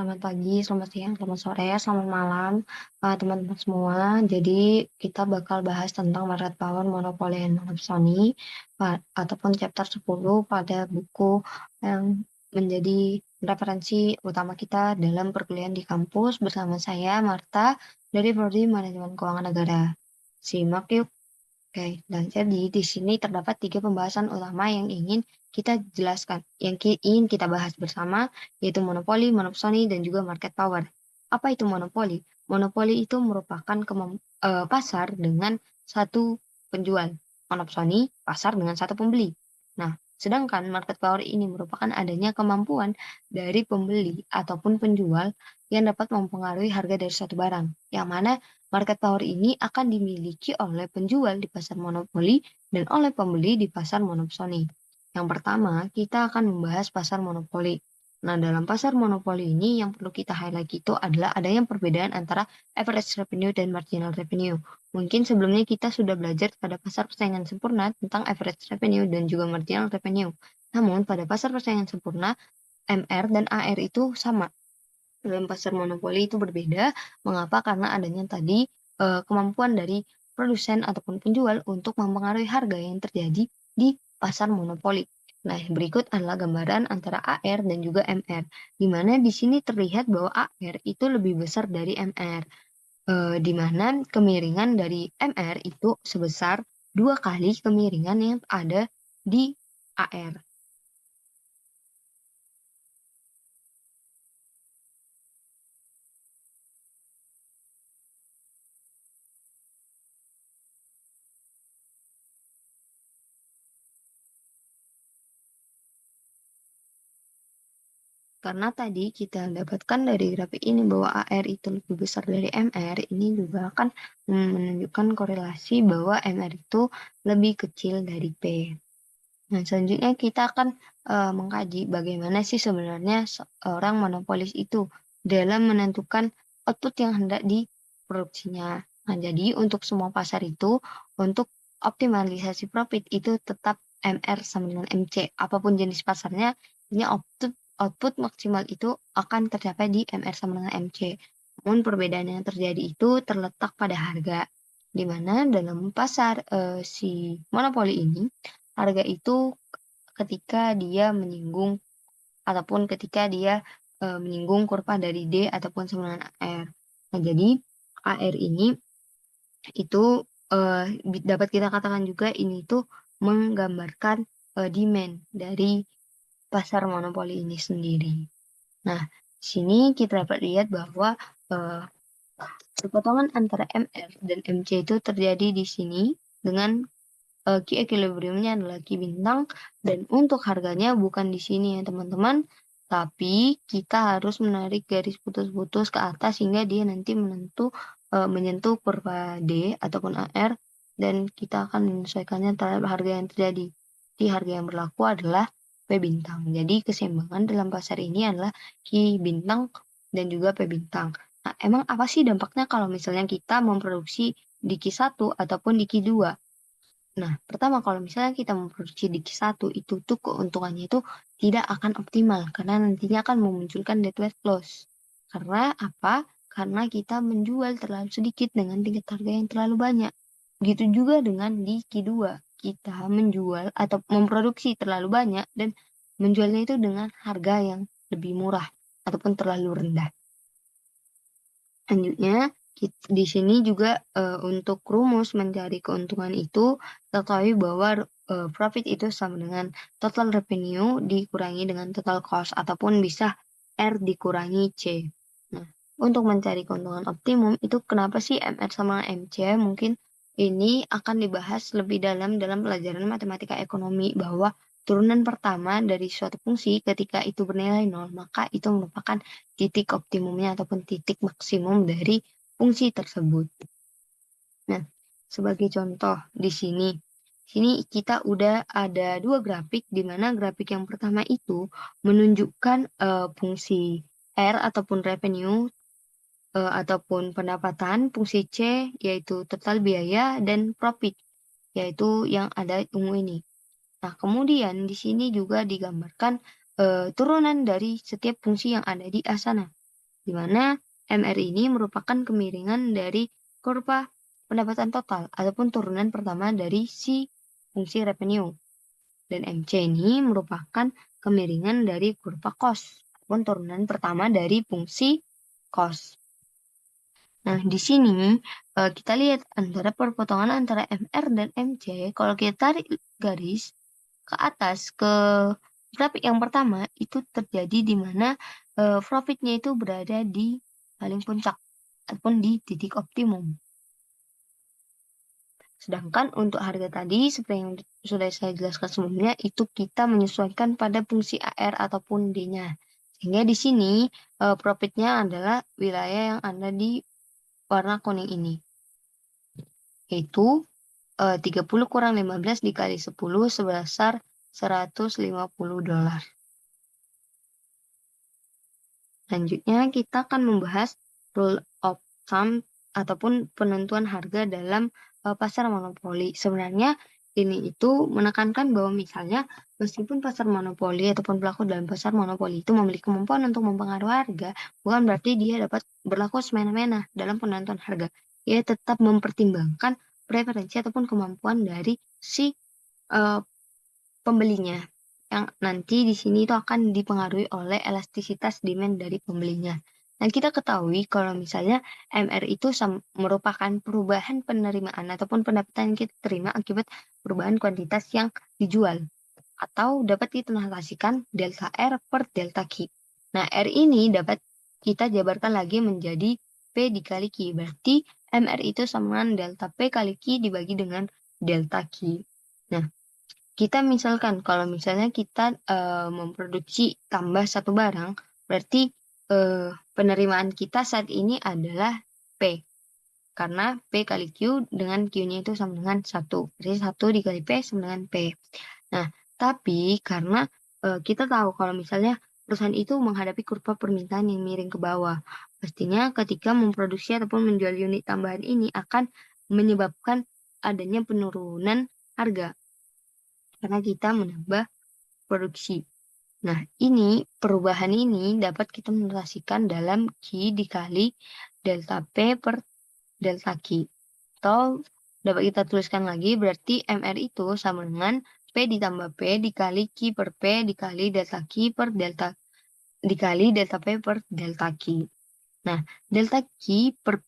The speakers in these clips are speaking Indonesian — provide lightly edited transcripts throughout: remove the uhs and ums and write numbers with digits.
Selamat pagi, selamat siang, selamat sore, selamat malam, teman-teman semua. Jadi kita bakal bahas tentang market power, monopoli, and monopsony, ataupun chapter 10 pada buku yang menjadi referensi utama kita dalam perkuliahan di kampus bersama saya, Marta, dari Prodi Manajemen Keuangan Negara. Simak yuk. Oke, dan jadi di sini terdapat 3 pembahasan utama yang ingin kita jelaskan, yang ingin kita bahas bersama, yaitu monopoli, monopsoni, dan juga market power. Apa itu monopoli? Monopoli itu merupakan pasar dengan satu penjual. Monopsoni, pasar dengan satu pembeli. Nah, sedangkan market power ini merupakan adanya kemampuan dari pembeli ataupun penjual yang dapat mempengaruhi harga dari suatu barang, yang mana market power ini akan dimiliki oleh penjual di pasar monopoli dan oleh pembeli di pasar monopsoni. Yang pertama, kita akan membahas pasar monopoli. Nah, dalam pasar monopoli ini yang perlu kita highlight itu adalah adanya perbedaan antara average revenue dan marginal revenue. Mungkin sebelumnya kita sudah belajar pada pasar persaingan sempurna tentang average revenue dan juga marginal revenue. Namun, pada pasar persaingan sempurna, MR dan AR itu sama. Dalam pasar monopoli itu berbeda. Mengapa? Karena adanya tadi kemampuan dari produsen ataupun penjual untuk mempengaruhi harga yang terjadi di pasar monopoli. Nah, berikut adalah gambaran antara AR dan juga MR, di mana di sini terlihat bahwa AR itu lebih besar dari MR, di mana kemiringan dari MR itu sebesar 2 kali kemiringan yang ada di AR. Karena tadi kita dapatkan dari grafik ini bahwa AR itu lebih besar dari MR, ini juga akan menunjukkan korelasi bahwa MR itu lebih kecil dari P. Nah, selanjutnya kita akan mengkaji bagaimana sih sebenarnya seorang monopolis itu dalam menentukan output yang hendak diproduksinya. Nah, jadi untuk semua pasar itu, untuk optimalisasi profit itu tetap MR sama dengan MC. Apapun jenis pasarnya, ini output maksimal itu akan tercapai di MR sama dengan MC. Namun perbedaan yang terjadi itu terletak pada harga, di mana dalam pasar si monopoli ini, harga itu ketika dia menyinggung ataupun ketika dia menyinggung kurva dari D ataupun sama dengan AR. Nah, jadi AR ini itu dapat kita katakan juga ini tuh menggambarkan demand dari pasar monopoli ini sendiri. Nah, di sini kita dapat lihat bahwa perpotongan antara MR dan MC itu terjadi di sini dengan key equilibriumnya adalah key bintang, dan untuk harganya bukan di sini ya teman-teman, tapi kita harus menarik garis putus-putus ke atas sehingga dia nanti menyentuh kurva D ataupun AR, dan kita akan menyesuaikannya terhadap harga yang terjadi. Jadi harga yang berlaku adalah P bintang. Jadi keseimbangan dalam pasar ini adalah key bintang dan juga P bintang. Nah, emang apa sih dampaknya kalau misalnya kita memproduksi di Q1 ataupun di Q2? Nah, pertama kalau misalnya kita memproduksi di Q1 itu tuh keuntungannya itu tidak akan optimal karena nantinya akan memunculkan deadweight loss. Karena apa? Karena kita menjual terlalu sedikit dengan tingkat harga yang terlalu banyak. Begitu juga dengan di Q2, kita menjual atau memproduksi terlalu banyak dan menjualnya itu dengan harga yang lebih murah ataupun terlalu rendah. Selanjutnya, di sini juga untuk rumus mencari keuntungan itu, ketahui bahwa profit itu sama dengan total revenue dikurangi dengan total cost, ataupun bisa R dikurangi C. Nah, untuk mencari keuntungan optimum itu kenapa sih MR sama MC? Mungkin ini akan dibahas lebih dalam pelajaran matematika ekonomi, bahwa turunan pertama dari suatu fungsi ketika itu bernilai 0, maka itu merupakan titik optimumnya ataupun titik maksimum dari fungsi tersebut. Nah, sebagai contoh di sini kita udah ada 2 grafik, di mana grafik yang pertama itu menunjukkan fungsi R ataupun revenue ataupun pendapatan, fungsi C yaitu total biaya, dan profit yaitu yang ada ungu ini. Nah, kemudian di sini juga digambarkan turunan dari setiap fungsi yang ada di A sana. di mana MR ini merupakan kemiringan dari kurva pendapatan total ataupun turunan pertama dari si fungsi revenue. Dan MC ini merupakan kemiringan dari kurva cost ataupun turunan pertama dari fungsi cost. Nah, di sini kita lihat antara perpotongan antara MR dan MC. Kalau kita tarik garis ke atas ke grafik yang pertama itu terjadi di mana profitnya itu berada di paling puncak ataupun di titik optimum. Sedangkan untuk harga tadi seperti yang sudah saya jelaskan sebelumnya itu kita menyesuaikan pada fungsi AR ataupun D-nya. Sehingga di sini profitnya adalah wilayah yang ada di warna kuning ini. Yaitu 30 kurang 15 dikali 10 sebesar $150. Selanjutnya kita akan membahas rule of thumb ataupun penentuan harga dalam pasar monopoli. Sebenarnya ini itu menekankan bahwa misalnya meskipun pasar monopoli ataupun pelaku dalam pasar monopoli itu memiliki kemampuan untuk mempengaruhi harga, bukan berarti dia dapat berlaku semena-mena dalam penentuan harga. Ia tetap mempertimbangkan preferensi ataupun kemampuan dari si pembelinya yang nanti di sini itu akan dipengaruhi oleh elastisitas demand dari pembelinya. Nah, kita ketahui kalau misalnya MR itu merupakan perubahan penerimaan ataupun pendapatan yang kita terima akibat perubahan kuantitas yang dijual atau dapat ditranslasikan delta R per delta Q. Nah, R ini dapat kita jabarkan lagi menjadi P dikali Q. Berarti MR itu sama dengan delta P kali Q dibagi dengan delta Q. Nah, kita misalkan kalau misalnya kita memproduksi tambah satu barang, berarti penerimaan kita saat ini adalah P. Karena P kali Q dengan Q-nya itu sama dengan 1. Jadi 1 dikali P sama dengan P. Nah, tapi karena kita tahu kalau misalnya perusahaan itu menghadapi kurva permintaan yang miring ke bawah, pastinya ketika memproduksi ataupun menjual unit tambahan ini akan menyebabkan adanya penurunan harga karena kita menambah produksi. Nah, ini perubahan ini dapat kita menotasikan dalam Q dikali delta P per delta Q. Atau dapat kita tuliskan lagi berarti MR itu sama dengan P ditambah P dikali Q per P dikali delta Q per delta dikali delta P per delta Q. Nah, delta Q per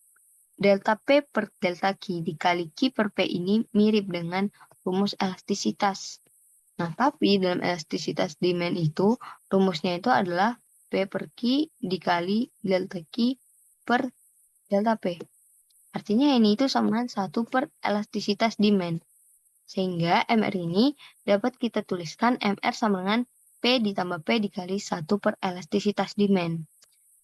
delta P per delta Q dikali Q per P ini mirip dengan rumus elastisitas. Nah, tapi dalam elastisitas demand itu, rumusnya itu adalah P per Q dikali delta Q per delta P. Artinya ini itu sama dengan 1 per elastisitas demand. Sehingga MR ini dapat kita tuliskan MR sama dengan P ditambah P dikali 1 per elastisitas demand.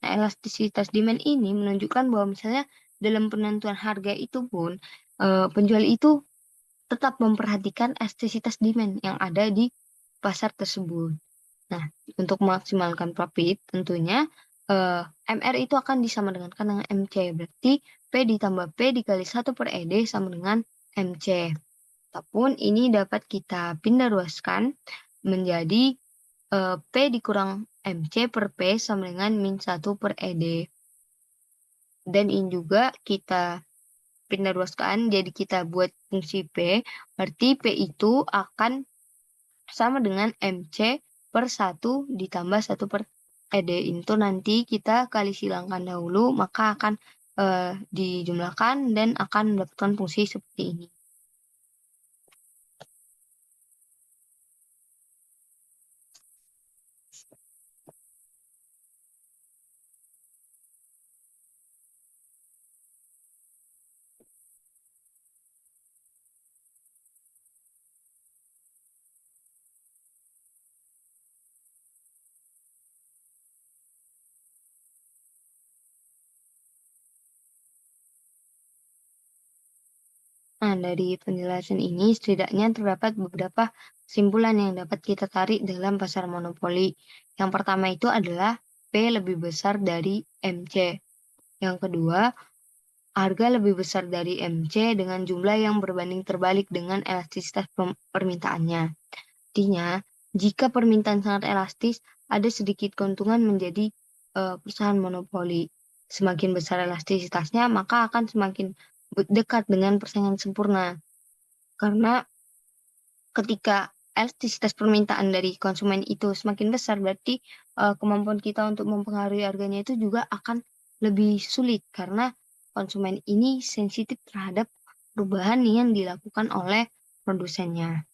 Nah, elastisitas demand ini menunjukkan bahwa misalnya dalam penentuan harga itu pun, penjual itu tetap memperhatikan elastisitas demand yang ada di pasar tersebut. Nah, untuk memaksimalkan profit tentunya MR itu akan disamadengankan dengan MC. Berarti P ditambah P dikali 1 per ED sama dengan MC. Ataupun ini dapat kita pindah ruaskan menjadi P dikurang MC per P sama dengan min 1 per ED. Dan ini juga kita pindah ruaskan, jadi kita buat fungsi P, berarti P itu akan sama dengan MC per 1 ditambah 1 per ED. Itu nanti kita kali silangkan dahulu, maka akan dijumlahkan dan akan mendapatkan fungsi seperti ini. Nah, dari penjelasan ini setidaknya terdapat beberapa kesimpulan yang dapat kita tarik dalam pasar monopoli. Yang pertama itu adalah P lebih besar dari MC. Yang kedua, harga lebih besar dari MC dengan jumlah yang berbanding terbalik dengan elastisitas permintaannya. Artinya, jika permintaan sangat elastis, ada sedikit keuntungan menjadi perusahaan monopoli. Semakin besar elastisitasnya, maka akan semakin dekat dengan persaingan sempurna. Karena ketika elastisitas permintaan dari konsumen itu semakin besar, berarti, kemampuan kita untuk mempengaruhi harganya itu juga akan lebih sulit, karena konsumen ini sensitif terhadap perubahan yang dilakukan oleh produsennya.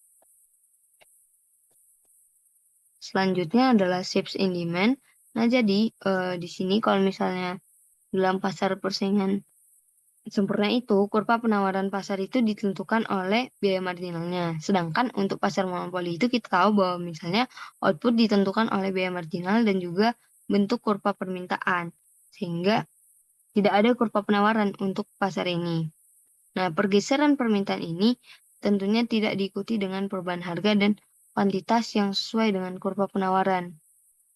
Selanjutnya adalah shifts in demand. Nah, jadi, di sini kalau misalnya dalam pasar persaingan sempurna itu, kurva penawaran pasar itu ditentukan oleh biaya marginalnya. Sedangkan untuk pasar monopoli itu kita tahu bahwa misalnya output ditentukan oleh biaya marginal dan juga bentuk kurva permintaan. Sehingga tidak ada kurva penawaran untuk pasar ini. Nah, pergeseran permintaan ini tentunya tidak diikuti dengan perubahan harga dan kuantitas yang sesuai dengan kurva penawaran.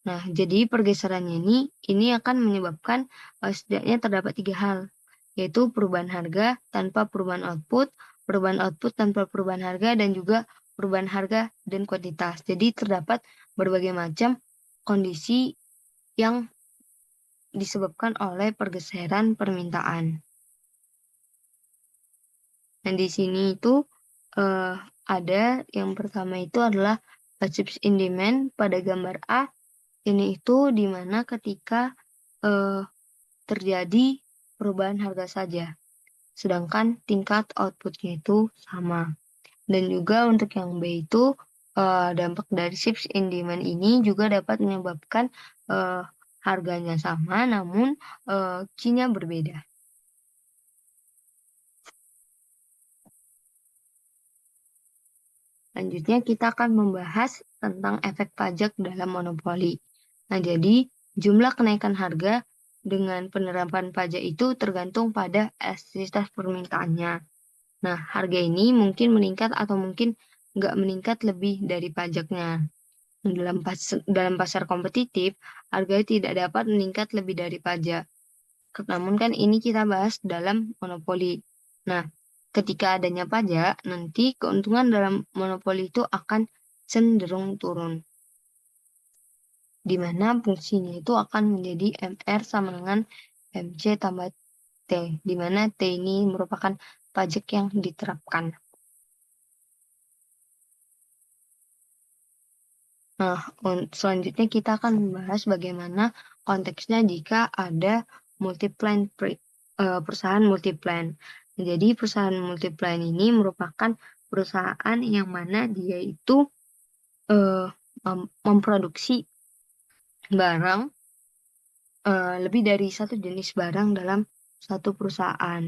Nah, jadi pergeserannya ini akan menyebabkan, setidaknya terdapat 3 hal, yaitu perubahan harga tanpa perubahan output tanpa perubahan harga, dan juga perubahan harga dan kuantitas. Jadi terdapat berbagai macam kondisi yang disebabkan oleh pergeseran permintaan. Nah, di sini itu, ada yang pertama itu adalah shifts in demand pada gambar A, ini itu di mana ketika, terjadi perubahan harga saja, sedangkan tingkat output-nya itu sama. Dan juga untuk yang B itu, dampak dari shifts in demand ini juga dapat menyebabkan, harganya sama namun, key-nya berbeda. Selanjutnya kita akan membahas tentang efek pajak dalam monopoli. Nah, jadi jumlah kenaikan harga dengan penerapan pajak itu tergantung pada elastisitas permintaannya. Nah, harga ini mungkin meningkat atau mungkin nggak meningkat lebih dari pajaknya. Dalam pasar kompetitif, harga tidak dapat meningkat lebih dari pajak. Namun kan ini kita bahas dalam monopoli. Nah, ketika adanya pajak, nanti keuntungan dalam monopoli itu akan cenderung turun, di mana fungsinya itu akan menjadi MR sama dengan MC tambah T, di mana T ini merupakan pajak yang diterapkan. Nah, selanjutnya kita akan membahas bagaimana konteksnya jika ada perusahaan multiplan. Jadi perusahaan multiplan ini merupakan perusahaan yang mana dia itu memproduksi barang, lebih dari satu jenis barang dalam satu perusahaan.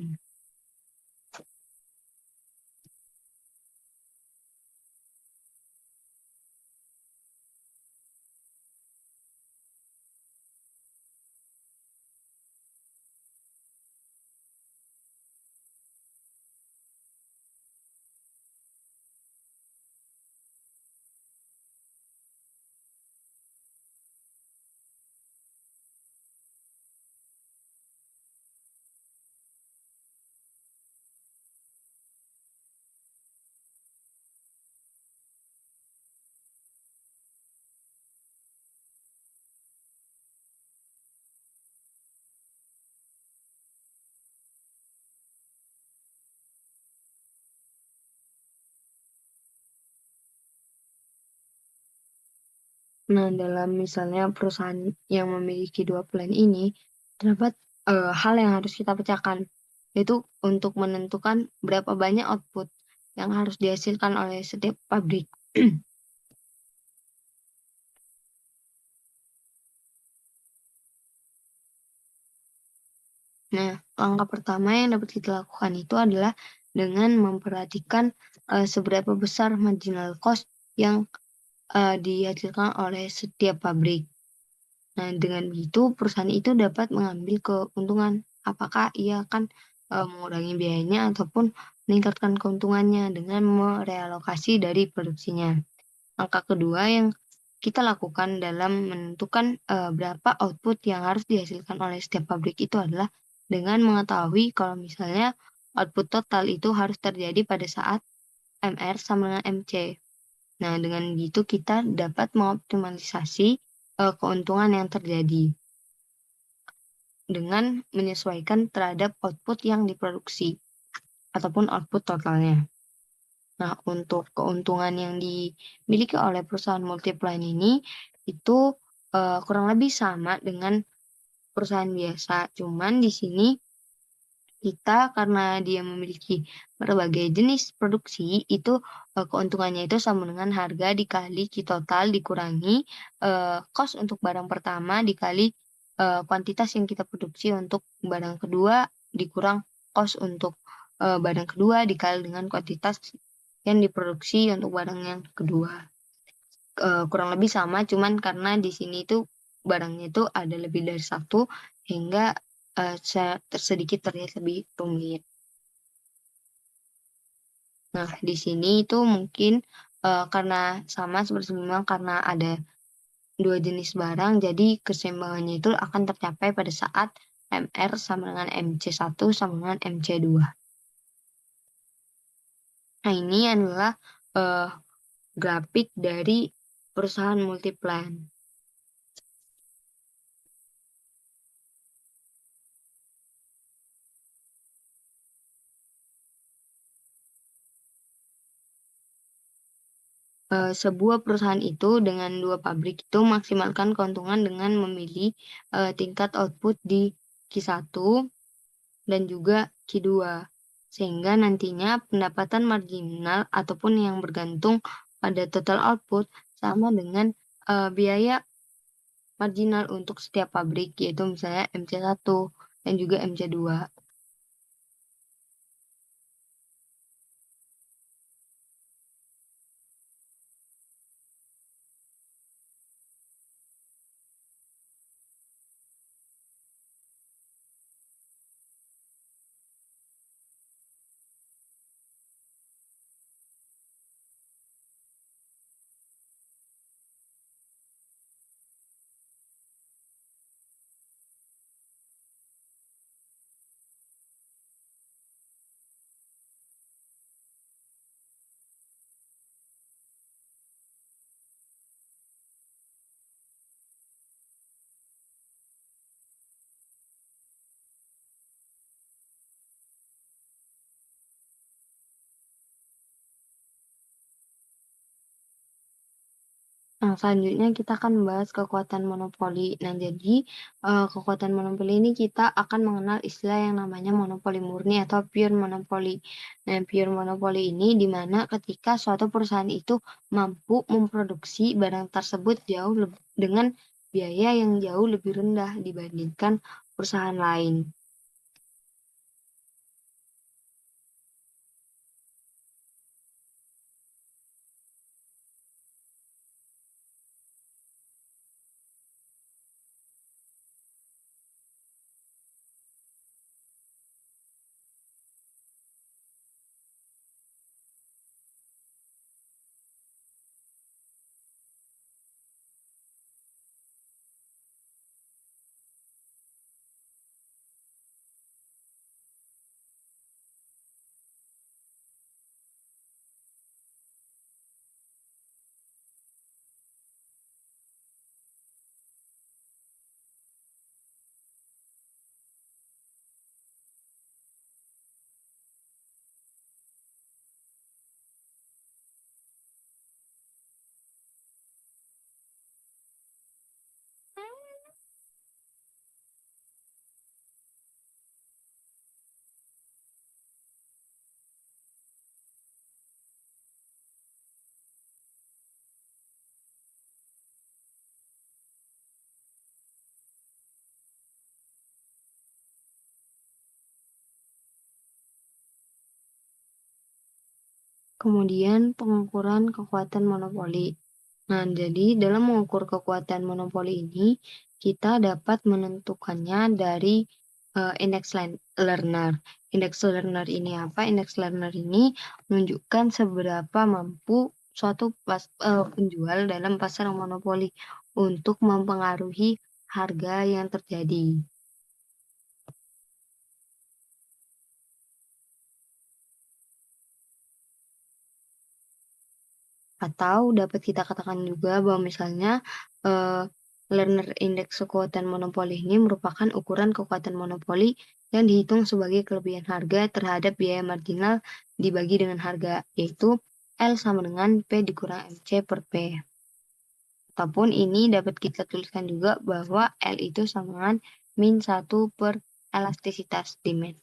Nah, dalam misalnya perusahaan yang memiliki dua plan ini, terdapat hal yang harus kita pecahkan, yaitu untuk menentukan berapa banyak output yang harus dihasilkan oleh setiap pabrik. Nah, langkah pertama yang dapat kita lakukan itu adalah dengan memperhatikan seberapa besar marginal cost yang dihasilkan oleh setiap pabrik. Nah, dengan begitu perusahaan itu dapat mengambil keuntungan. Apakah ia akan mengurangi biayanya ataupun meningkatkan keuntungannya dengan merealokasi dari produksinya. Langkah kedua yang kita lakukan dalam menentukan berapa output yang harus dihasilkan oleh setiap pabrik itu adalah dengan mengetahui kalau misalnya output total itu harus terjadi pada saat MR sama dengan MC. Nah, dengan gitu kita dapat mengoptimalisasi keuntungan yang terjadi. dengan menyesuaikan terhadap output yang diproduksi ataupun output totalnya. Nah, untuk keuntungan yang dimiliki oleh perusahaan multipline ini itu, kurang lebih sama dengan perusahaan biasa, cuman di sini kita karena dia memiliki berbagai jenis produksi itu, keuntungannya itu sama dengan harga dikali Q total dikurangi, kos untuk barang pertama dikali, kuantitas yang kita produksi untuk barang kedua, dikurang kos untuk, barang kedua dikali dengan kuantitas yang diproduksi untuk barang yang kedua. Kurang lebih sama, cuman karena di sini tuh barangnya itu ada lebih dari satu, hingga, sedikit terlihat lebih rumit. Nah, di sini itu mungkin, karena sama seperti sebelumnya, karena ada 2 jenis barang, jadi keseimbangannya itu akan tercapai pada saat MR sama dengan MC1 sama dengan MC2. Nah, ini adalah, eee, grafik dari perusahaan Multiplan. Sebuah perusahaan itu dengan 2 pabrik itu maksimalkan keuntungan dengan memilih, tingkat output di Q1 dan juga Q2. Sehingga nantinya pendapatan marginal ataupun yang bergantung pada total output sama dengan, biaya marginal untuk setiap pabrik, yaitu misalnya MC1 dan juga MC2. Nah, selanjutnya kita akan membahas kekuatan monopoli. Nah, jadi, kekuatan monopoli ini kita akan mengenal istilah yang namanya monopoli murni atau pure monopoly. Nah, pure monopoly ini di mana ketika suatu perusahaan itu mampu memproduksi barang tersebut dengan biaya yang jauh lebih rendah dibandingkan perusahaan lain. Kemudian pengukuran kekuatan monopoli. Nah, jadi dalam mengukur kekuatan monopoli ini, kita dapat menentukannya dari indeks learner. Indeks learner ini apa? Indeks learner ini menunjukkan seberapa mampu suatu penjual dalam pasar monopoli untuk mempengaruhi harga yang terjadi. Atau dapat kita katakan juga bahwa misalnya, Lerner Index kekuatan monopoli ini merupakan ukuran kekuatan monopoli yang dihitung sebagai kelebihan harga terhadap biaya marginal dibagi dengan harga, yaitu L sama dengan P dikurang MC per P. Ataupun ini dapat kita tuliskan juga bahwa L itu sama dengan min 1 per elastisitas demand.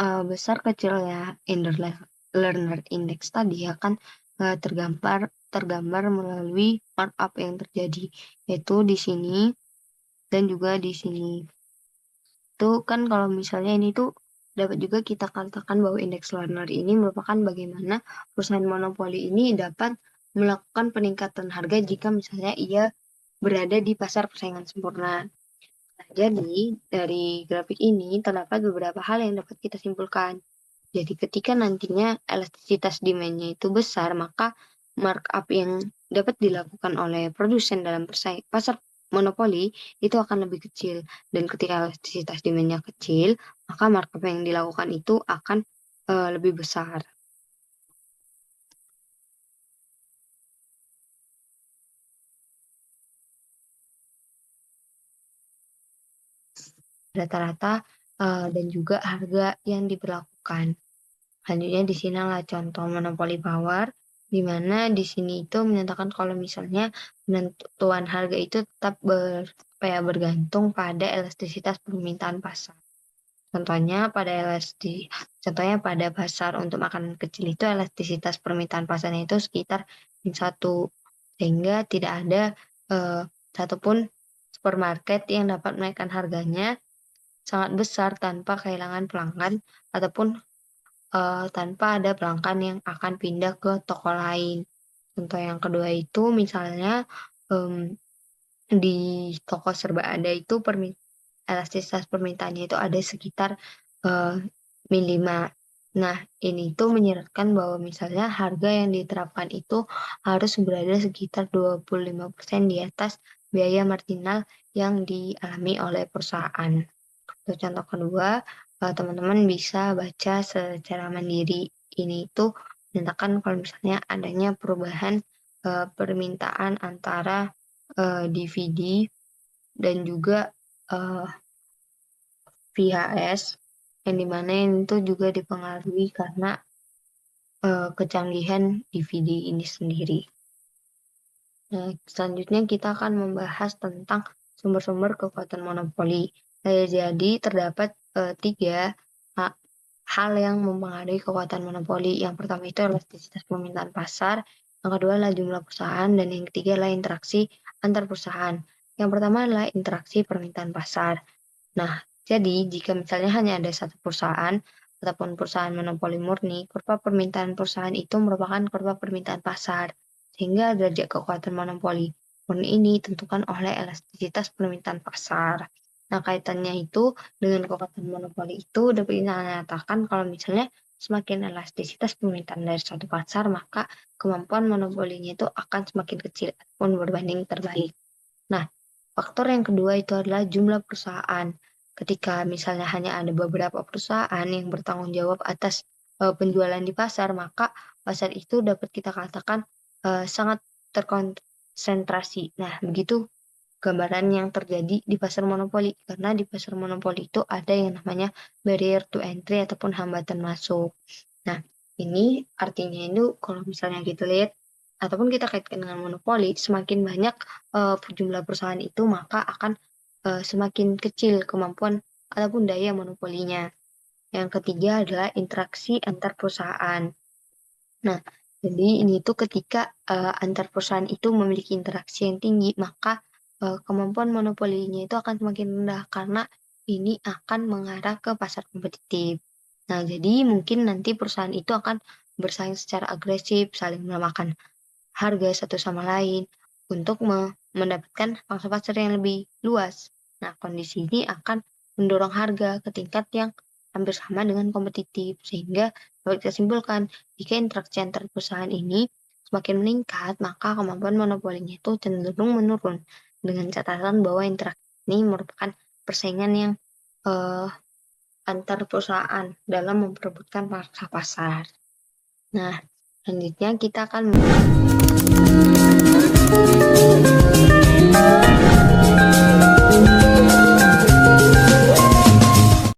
Besar kecilnya learner index tadi akan tergambar melalui markup yang terjadi, yaitu di sini dan juga di sini. Itu kan kalau misalnya ini tuh dapat juga kita katakan bahwa indeks learner ini merupakan bagaimana perusahaan monopoli ini dapat melakukan peningkatan harga jika misalnya ia berada di pasar persaingan sempurna. Nah, jadi dari grafik ini terdapat beberapa hal yang dapat kita simpulkan. Jadi ketika nantinya elastisitas demand-nya itu besar, maka markup yang dapat dilakukan oleh produsen dalam pasar monopoli itu akan lebih kecil. Dan ketika elastisitas demand-nya kecil, maka markup yang dilakukan itu akan lebih besar. Rata-rata dan juga harga yang diberlakukan. Selanjutnya di sini adalah contoh monopoli power, di mana di sini itu menyatakan kalau misalnya penentuan harga itu tetap bergantung pada elastisitas permintaan pasar. Contohnya pada pasar untuk makanan kecil itu elastisitas permintaan pasarnya itu sekitar min 1, sehingga tidak ada eh, satupun supermarket yang dapat menaikkan harganya sangat besar tanpa kehilangan pelanggan ataupun tanpa ada pelanggan yang akan pindah ke toko lain. Contoh yang kedua itu misalnya em, di toko serba ada itu elastisitas permintaannya itu ada sekitar eh, min 5. Nah, ini tuh menyeratkan bahwa misalnya harga yang diterapkan itu harus berada sekitar 25% di atas biaya marginal yang dialami oleh perusahaan. Untuk contoh kedua, teman-teman bisa baca secara mandiri. Ini itu menyatakan kalau misalnya adanya perubahan permintaan antara DVD dan juga eh, VHS, yang dimana itu juga dipengaruhi karena kecanggihan DVD ini sendiri. Nah, selanjutnya kita akan membahas tentang sumber-sumber kekuatan monopoli. Jadi terdapat 3 hal yang mempengaruhi kekuatan monopoli. Yang pertama itu elastisitas permintaan pasar, yang kedua adalah jumlah perusahaan, dan yang ketiga adalah interaksi antar perusahaan. Yang pertama adalah interaksi permintaan pasar. Nah, jadi jika misalnya hanya ada satu perusahaan ataupun perusahaan monopoli murni, kurva permintaan perusahaan itu merupakan kurva permintaan pasar, sehingga derajat kekuatan monopoli murni ini ditentukan oleh elastisitas permintaan pasar. Nah, kaitannya itu dengan kekuatan monopoli itu dapat dinyatakan kalau misalnya semakin elastisitas permintaan dari suatu pasar, maka kemampuan monopolinya itu akan semakin kecil ataupun berbanding terbalik. Nah, faktor yang kedua itu adalah jumlah perusahaan. Ketika misalnya hanya ada beberapa perusahaan yang bertanggung jawab atas penjualan di pasar, maka pasar itu dapat kita katakan sangat terkonsentrasi. Nah, begitu gambaran yang terjadi di pasar monopoli. Karena di pasar monopoli itu ada yang namanya barrier to entry ataupun hambatan masuk. Nah, ini artinya itu kalau misalnya kita lihat ataupun kita kaitkan dengan monopoli, semakin banyak jumlah perusahaan itu maka akan semakin kecil kemampuan ataupun daya monopolinya. Yang ketiga adalah interaksi antar perusahaan. Nah, jadi ini tuh ketika antar perusahaan itu memiliki interaksi yang tinggi, maka kemampuan monopolinya itu akan semakin rendah karena ini akan mengarah ke pasar kompetitif. Nah, jadi mungkin nanti perusahaan itu akan bersaing secara agresif, saling melemahkan harga satu sama lain untuk mendapatkan pangsa pasar yang lebih luas. Nah, kondisi ini akan mendorong harga ke tingkat yang hampir sama dengan kompetitif. Sehingga dapat kita simpulkan, jika interaksi antar perusahaan ini semakin meningkat, maka kemampuan monopolinya itu cenderung menurun. Dengan catatan bahwa interaksi ini merupakan persaingan yang eh, antar perusahaan dalam memperebutkan pangsa pasar. Nah, selanjutnya kita akan